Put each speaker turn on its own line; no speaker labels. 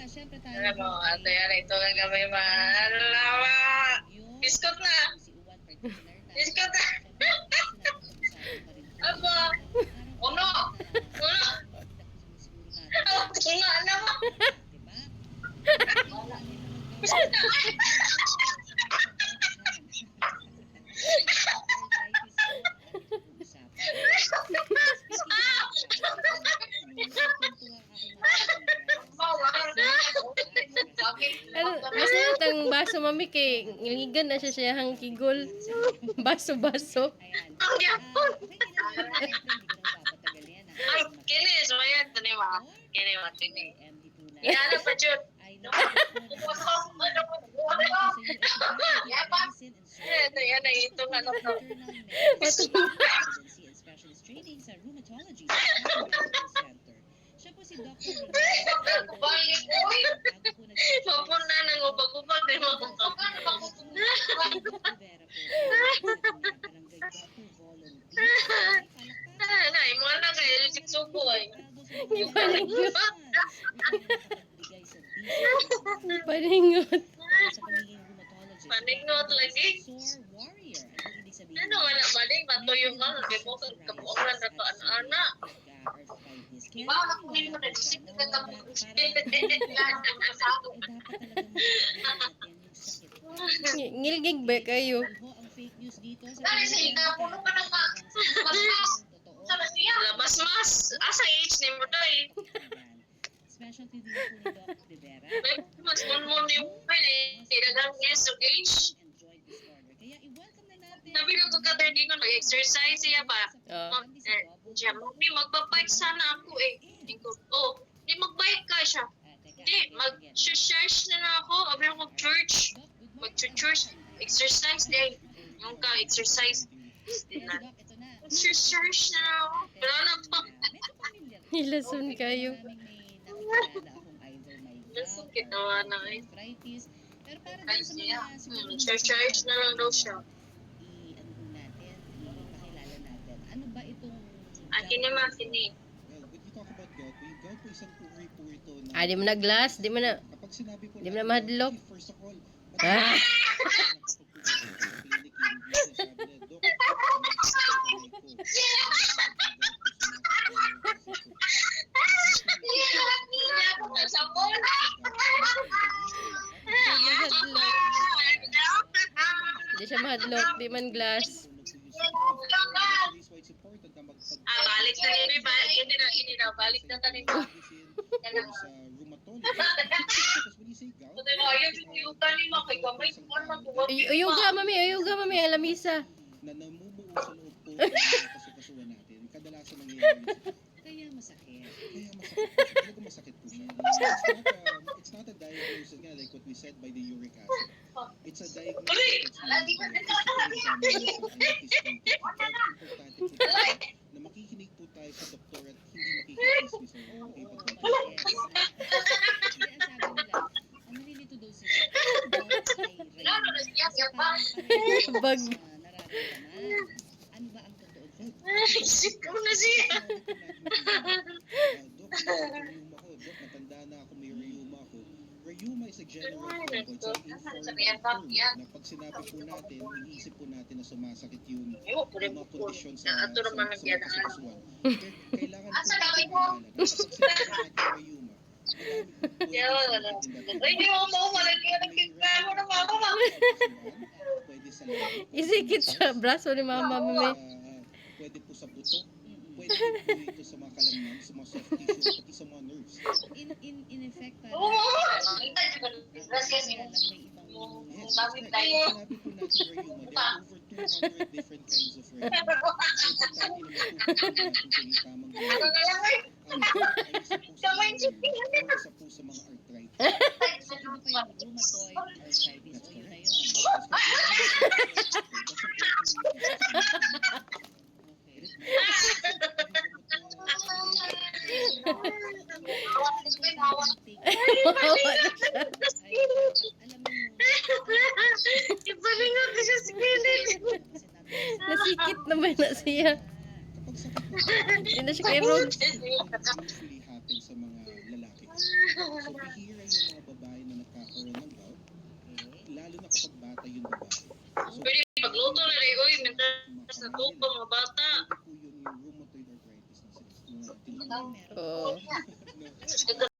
syempre tayo
Alam mo,
ay
ate, yan, ito lang kami malawa.
yung
Biskot na.
si Uwan particular na.
Biskot na. Aba. Uno. Uno. Tunga naman. Biskot na.
Mas natang baso mami kay ngigan na siya hang kigol. Baso-baso.
Ang yapon. Ay, kini. So, ayan. Tani ba? Kini ba? Kini. Yan ang pa-jud. Ito, yan ay itong ano to.
Specialist training sa rheumatology sa Medical Center. Siya po si Dr. Ronaldo.
Mapun na nang ubag-ubag. Ay, mo na kayo. Siksubo ay.
Paningot.
Paningot lagi. Ano wala maling matuyo ka. Hindi mo kapuangan na to anak-anak. Iba na kunin mo na. Isip ka ka mo.
Ngilgig ba kayo?
Dali sa ikaw. Puno ka ng mas-mas. Mas-mas. Asa age ni mo to eh.
Specialty din po ni Doc Rivera.
Mas mo yung pwede. Dagang yes of age.
And joint disorder. Kaya i-welcome na natin.
Sabi ko to ka hindi ko nag-exercise siya ba? Siya, may magbabike sana ako eh. Hindi ko, di magbike ka siya. Hindi, mag-church na ako. Abi ako church. Mag-church. Exercise din. Yung ka, exercise. Church na ako. Pero ano pa?
Hilason kayo.
Lasong kitawa na eh.
Pero para
Ay
din sa
siya.
mga siguro
Church na lang daw siya.
ipakilala natin. Ano ba itong
Akin naman, sini.
Well, when you talk about gout, yung gout po isang uri po ito na...
Ah, di mo na glass, di mo na...
Kapag sinabi po
Di mo na mahadlok.
First of all,
Ah! Di siya mahadlok, di man glass.
Balik na rin. Hindi na. Balik na tanin mo.
Sa rheumatologist. Because when you say gout,
Uyuga mami, alamisa.
na namumuo sa loob po ng kasukasuan natin, kadalasan nangyayari ito.
kaya masakit?
Kaya masakit. Talaga masakit po siya. It's not a diagnosis nga like what we said by the uric acid. It's a diagnosis that's importante po na makikinig po tayo sa doktor at hindi makikismis o makikipagpapalagay.
Hindi, ang sabi nila, ang nalilito daw sila.
Bag.
Nararamdaman. Ano ba ang totoo dyan?
Isip ko na siya.
Dok, rheuma ko. Dok, matanda na ako, may rheuma ako. Rheuma is a general term. It's an informal term na pag sinabi po natin, iniisip po natin na sumasakit yung mga kondisyon sa kasukasuan. Kailangan po natin maalala na kapag sinabi natin rheuma,
Hindi mo malagyan ng kikamo ng mama.
pwede sa labi.
Isikit sa braso ni mama mami.
Pwede po sa buto. Pwede po ito sa mga kalamnan, sa mga soft tissue, pati sa mga nerves.
In effect,
Oo.
parang
Ito, di ba? Kasi
kaya lang may ibang
Yes, that's
Bakit
right.
tayo?
Sinabi po natin rheuma, there are over 200 different kinds of rheuma. So, importante na matutunan natin kung yung tamang
Ano
rheuma.
na lang eh?
Ang rheuma ay isa po sa mga nerve, isa po sa mga arthritis.
so, iba pa yung rheumatoid arthritis o yun na yun. Okay.
Ibalingan ko siya sa gilid.
Nasikit naman na siya.
Kapag sakit na
Hindi na siya kay Rog.
usually happen sa mga lalaki. So, mahihira yung mga babae na nagkakaroon ng gout, lalo na kapag bata yung babae. So,
Pwede pagluto na rin, uy, mintas na tupa mga bata.
pwede po yun yung rheumatoid arthritis na sila.
Oo.
No?